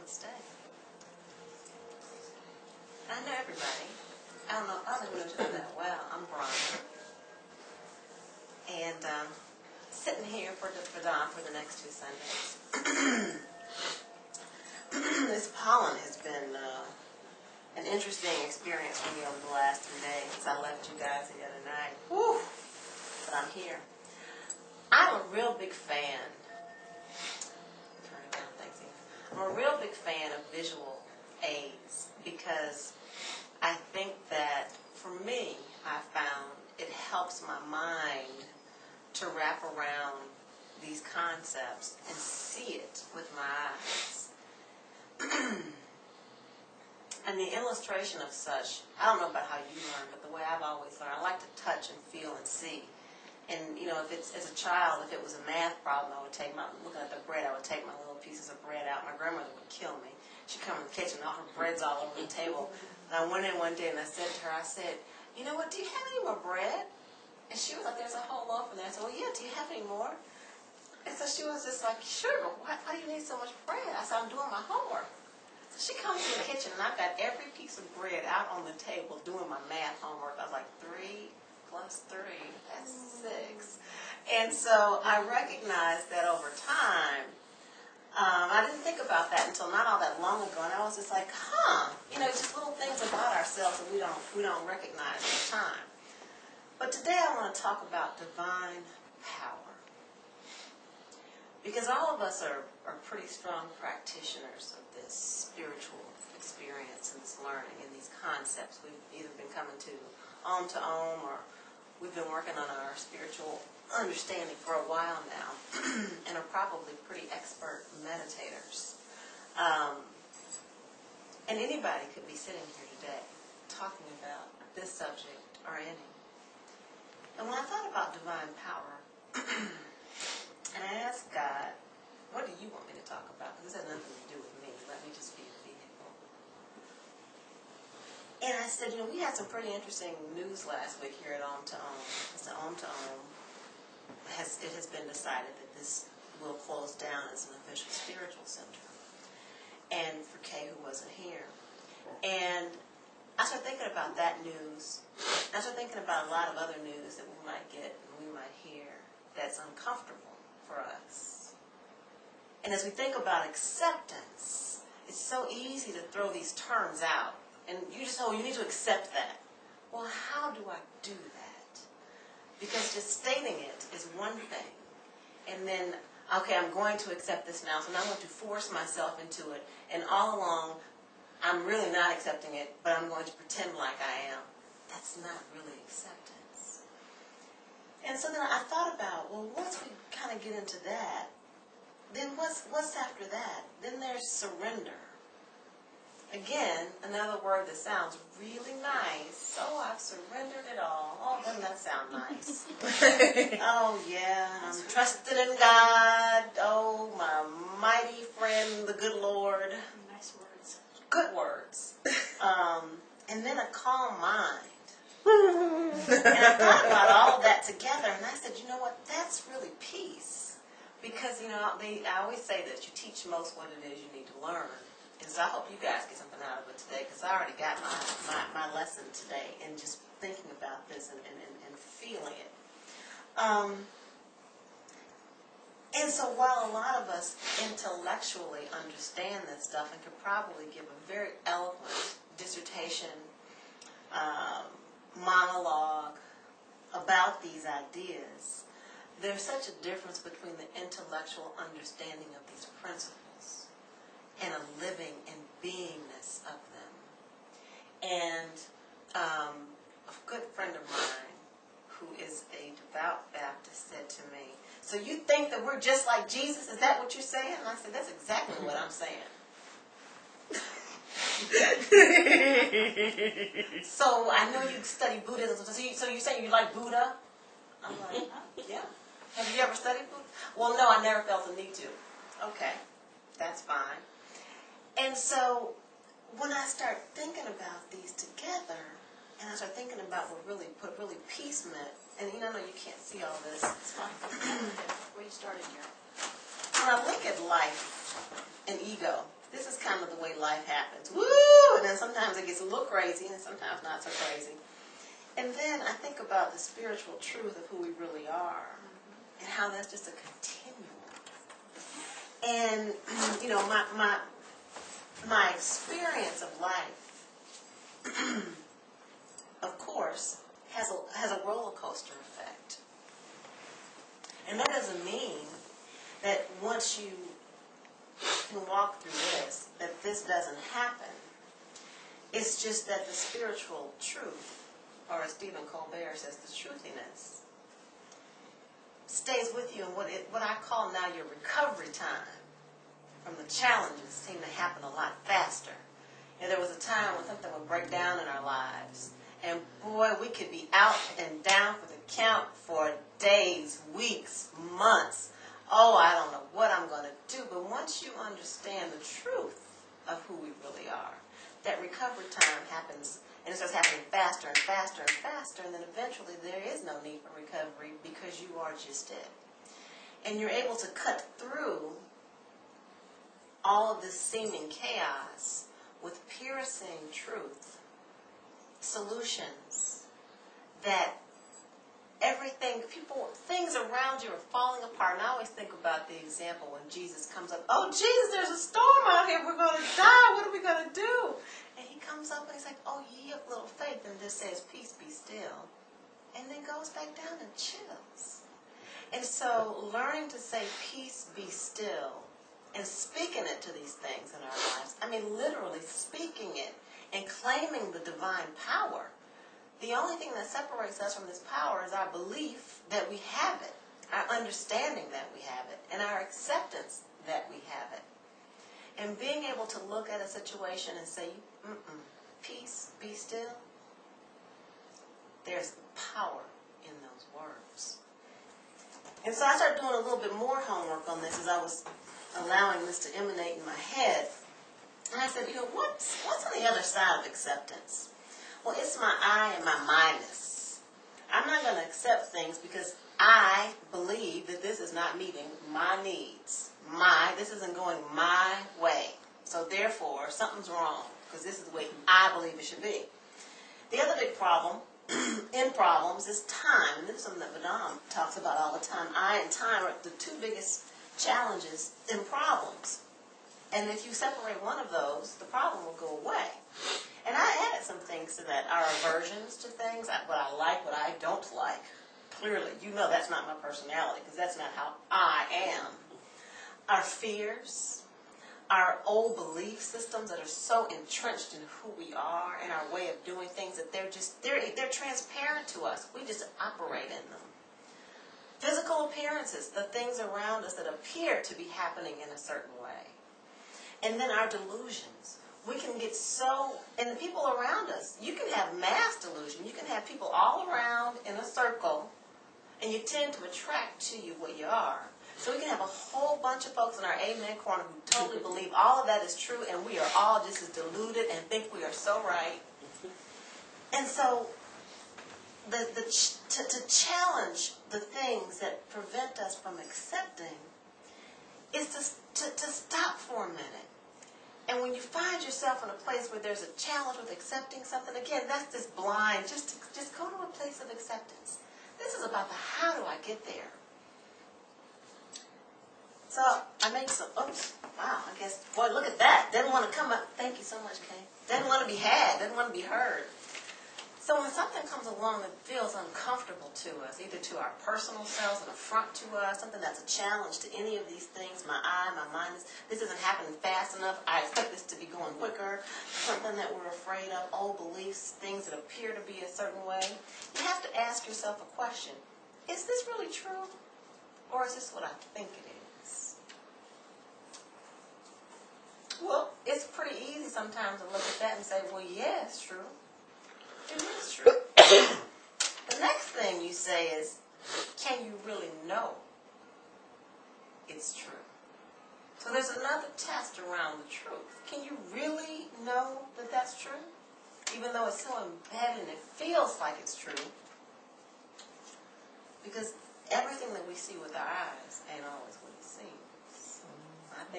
Namaste. I know everybody. I don't know if you know that well. I'm Bronwyn. And sitting here for Don for the next 2 Sundays. This pollen has been an interesting experience for me over the last 3 days. I left you guys the other night. Whew! But I'm here. I'm a real big fan. Turning down things here. I'm a real big fan of visual aids because I think that for me, I found it helps my mind to wrap around these concepts and see it with my eyes. And the illustration of such, I don't know about how you learn, but the way I've always learned, I like to touch and feel and see. And, you know, if it's, as a child, if it was a math problem, I would take looking at the bread, I would take my little pieces of bread out. My grandmother would kill me. She'd come in the kitchen, all her bread's all over the table. And I went in one day and I said to her, I said, you know what, do you have any more bread? And she was like, there's a whole loaf in there. I said, well, yeah, do you have any more? And so she was just like, sure, but why do you need so much bread? I said, I'm doing my homework. So she comes in the kitchen, and I've got every piece of bread out on the table doing my math homework. I was like, 3 plus 3, that's 6. And so I recognized that over time, I didn't think about that until not all that long ago, and I was just like, you know, just little things about ourselves that we don't recognize at the time. But today I want to talk about divine power. Because all of us are pretty strong practitioners of this spiritual experience and this learning and these concepts. We've either been coming to Om, or we've been working on our spiritual understanding for a while now and are probably pretty expert meditators. And anybody could be sitting here today talking about this subject or any. And when I thought about divine power, and I asked God, what do you want me to talk about? Because this has nothing to do with me. Let me just be a vehicle. And I said, you know, we had some pretty interesting news last week here at Om to Om. So Om to Om, it has been decided that this will close down as an official spiritual center. And for Kay, who wasn't here. And I started thinking about that news. I started thinking about a lot of other news that we might get and we might hear that's uncomfortable for us. And as we think about acceptance, it's so easy to throw these terms out. And you just, you need to accept that. Well, how do I do that? Because just stating it is one thing. And then, okay, I'm going to accept this now, so now I'm going to force myself into it. And all along, I'm really not accepting it, but I'm going to pretend like I am. That's not really acceptance. And so then I thought about, well, once we kind of get into that, then what's after that? Then there's surrender. Again, another word that sounds really nice. So I've surrendered it all. Oh, doesn't that sound nice? Oh, yeah, I'm trusting in God. Oh, my mighty friend, the good Lord. Nice words. Good words. And then a calm mind. And I thought about all of that together, and I said, you know what, that's really peace. Because, you know, I always say that you teach most what it is you need to learn. And so I hope you guys get something out of it today, because I already got my lesson today in just thinking about this and feeling it. And so while a lot of us intellectually understand this stuff and could probably give a very eloquent dissertation, monologue about these ideas, there's such a difference between the intellectual understanding of these principles and a living and beingness of them. And a good friend of mine who is a devout Baptist said to me, so you think that we're just like Jesus? Is that what you're saying? And I said, that's exactly what I'm saying. So I know you study Buddhism. So you're saying you like Buddha? I'm like, yeah. Have you ever studied Buddha? Well, no, I never felt the need to. Okay, that's fine. And so when I start thinking about these together, and I start thinking about what really peace meant, and you know, I know you can't see all this. It's fine. Where you started here. When I look at life and ego, this is kind of the way life happens. Woo! And then sometimes it gets a little crazy, and sometimes not so crazy. And then I think about the spiritual truth of who we really are, and how that's just a continuum. And, you know, my experience of life, of course, has a roller coaster effect. And that doesn't mean that once you can walk through this, that this doesn't happen. It's just that the spiritual truth, or as Stephen Colbert says, the truthiness, stays with you in what I call now your recovery time from the challenges seem to happen a lot faster. And there was a time when something would break down in our lives, and boy, we could be out and down for the count for days, weeks, months. Oh, I don't know what I'm going to do. But once you understand the truth of who we really are, that recovery time happens, and it starts happening faster and faster and faster, and then eventually there is no need for recovery because you are just it. And you're able to cut through all of this seeming chaos with piercing truth, solutions, that things around you are falling apart. And I always think about the example when Jesus comes up. Oh, Jesus, there's a storm out here. We're going to die. What are we going to do? And he comes up and he's like, oh, ye of little faith. And just says, peace, be still. And then goes back down and chills. And so learning to say, peace, be still, and speaking it to these things in our lives. I mean, literally speaking it and claiming the divine power. The only thing that separates us from this power is our belief that we have it, our understanding that we have it, and our acceptance that we have it. And being able to look at a situation and say, peace, be still, there's power in those words. And so I started doing a little bit more homework on this as I was allowing this to emanate in my head. And I said, you know, what's on the other side of acceptance? Well, it's my I and my minus. I'm not going to accept things because I believe that this is not meeting my needs. This isn't going my way. So therefore, something's wrong because this is the way I believe it should be. The other big problem in problems is time. And this is something that Madame talks about all the time. I and time are the two biggest challenges in problems. And if you separate one of those, the problem will go away. And I added some things to that. Our aversions to things, what I like, what I don't like. Clearly, you know that's not my personality because that's not how I am. Our fears, our old belief systems that are so entrenched in who we are and our way of doing things that they're transparent to us. We just operate in them. Physical appearances, the things around us that appear to be happening in a certain way. And then our delusions. We can get so, and the people around us, you can have mass delusion. You can have people all around in a circle, and you tend to attract to you what you are. So we can have a whole bunch of folks in our amen corner who totally believe all of that is true, and we are all just as deluded and think we are so right. And so to challenge the things that prevent us from accepting is to stop for a minute. And when you find yourself in a place where there's a challenge with accepting something, again, that's this blind, just go to a place of acceptance. This is about the how do I get there. So I made some, oops, wow, I guess, boy, look at that. Didn't want to come up, thank you so much, Kay. Didn't want to be had, didn't want to be heard. So when something comes along that feels uncomfortable to us, either to our personal selves, an affront to us, something that's a challenge to any of these things, my I, my mind, this isn't happening fast enough, I expect this to be going quicker, something that we're afraid of, old beliefs, things that appear to be a certain way, you have to ask yourself a question. Is this really true? Or is this what I think it is? Well, it's pretty easy sometimes to look at that and say, well, yeah, it's true. It is true. The next thing you say is, can you really know it's true? So there's another test around the truth. Can you really know that that's true? Even though it's so embedded and it feels like it's true. Because everything that we see with our eyes ain't always what